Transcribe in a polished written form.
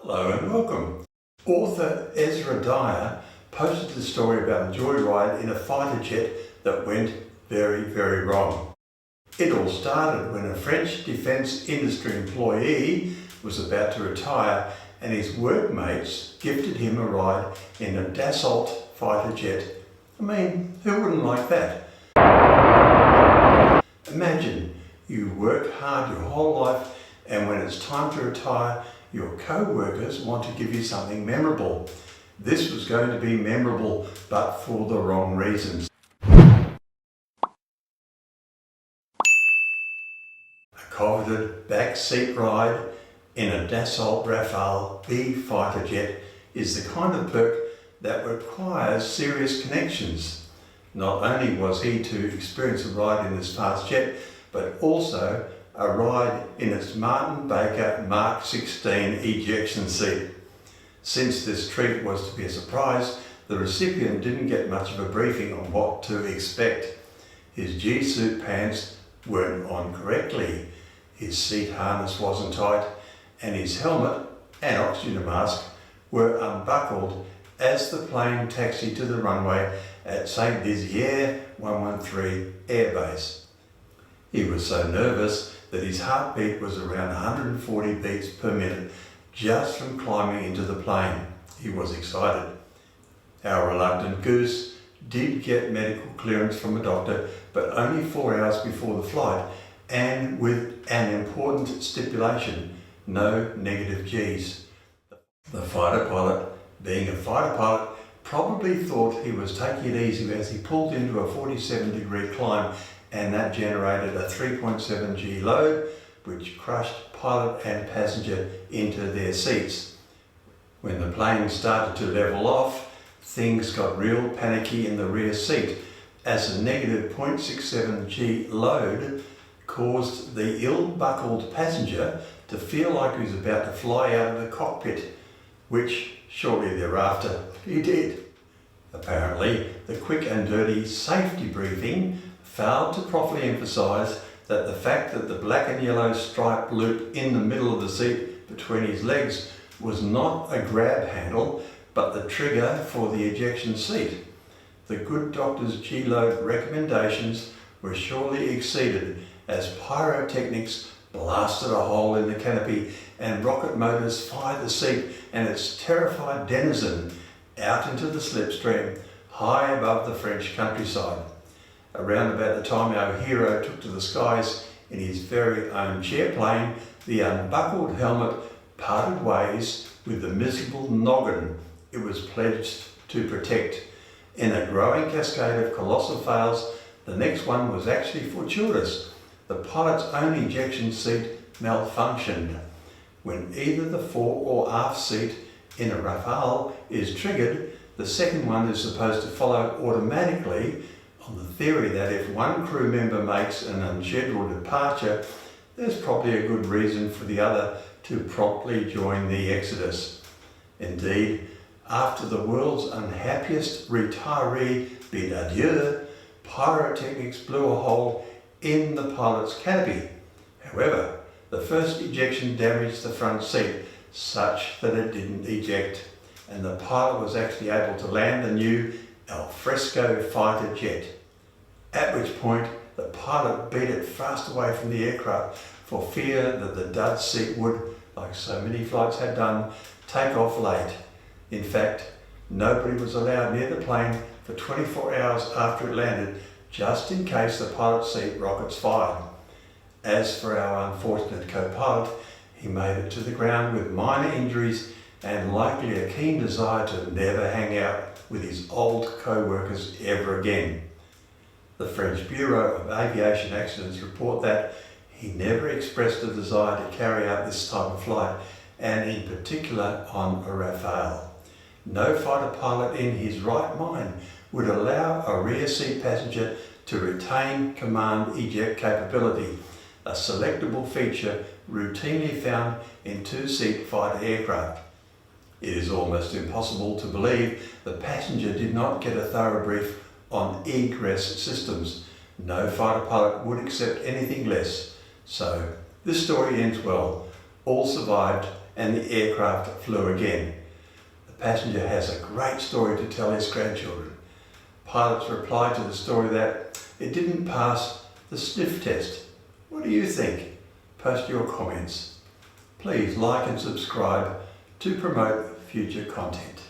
Hello and welcome. Author Ezra Dyer posted a story about a joyride in a fighter jet that went very wrong. It all started when a French defence industry employee was about to retire and his workmates gifted him a ride in a Dassault fighter jet. I mean, who wouldn't like that? Imagine you work hard your whole life and when it's time to retire, your co-workers want to give you something memorable. This was going to be memorable, but for the wrong reasons. A coveted back seat ride in a Dassault Rafale B fighter jet is the kind of perk that requires serious connections. Not only was he to experience a ride in this fast jet, but also a ride in its Martin Baker Mark 16 ejection seat. Since this treat was to be a surprise, the recipient didn't get much of a briefing on what to expect. His G-suit pants weren't on correctly, his seat harness wasn't tight, and his helmet and oxygen mask were unbuckled as the plane taxied to the runway at Saint-Dizier 113 Airbase. He was so nervous that his heartbeat was around 140 beats per minute just from climbing into the plane. He was excited. Our reluctant goose did get medical clearance from a doctor, but only 4 hours before the flight, and with an important stipulation: no negative Gs. The fighter pilot, being a fighter pilot, probably thought he was taking it easy as he pulled into a 47-degree climb, and that generated a 3.7 G load, which crushed pilot and passenger into their seats. When the plane started to level off, things got real panicky in the rear seat, as a negative 0.67 G load caused the ill-buckled passenger to feel like he was about to fly out of the cockpit, which shortly thereafter he did. Apparently, the quick and dirty safety briefing failed to properly emphasise that the fact that the black and yellow stripe loop in the middle of the seat between his legs was not a grab handle, but the trigger for the ejection seat. The good doctor's G-load recommendations were surely exceeded as pyrotechnics blasted a hole in the canopy and rocket motors fired the seat and its terrified denizen out into the slipstream high above the French countryside. Around about the time our hero took to the skies in his very own chairplane, the unbuckled helmet parted ways with the miserable noggin it was pledged to protect. In a growing cascade of colossal fails, the next one was actually fortuitous. The pilot's own ejection seat malfunctioned. When either the fore or aft seat in a Rafale is triggered, the second one is supposed to follow automatically, on the theory that if one crew member makes an unscheduled departure, there's probably a good reason for the other to promptly join the exodus. Indeed, after the world's unhappiest retiree bid adieu, pyrotechnics blew a hole in the pilot's canopy. However, the first ejection damaged the front seat such that it didn't eject, and the pilot was actually able to land the new alfresco fighter jet. At which point, the pilot beat it fast away from the aircraft for fear that the dud seat would, like so many flights had done, take off late. In fact, nobody was allowed near the plane for 24 hours after it landed, just in case the pilot's seat rockets fired. As for our unfortunate co-pilot, he made it to the ground with minor injuries and likely a keen desire to never hang out with his old co-workers ever again. The French Bureau of Aviation Accidents report that he never expressed a desire to carry out this type of flight, and in particular on a Rafale. No fighter pilot in his right mind would allow a rear seat passenger to retain command eject capability, a selectable feature routinely found in two-seat fighter aircraft. It is almost impossible to believe the passenger did not get a thorough brief on egress systems. No fighter pilot would accept anything less. So this story ends well. All survived and the aircraft flew again. The passenger has a great story to tell his grandchildren. Pilots replied to the story that it didn't pass the sniff test. What do you think? Post your comments. Please like and subscribe to promote future content.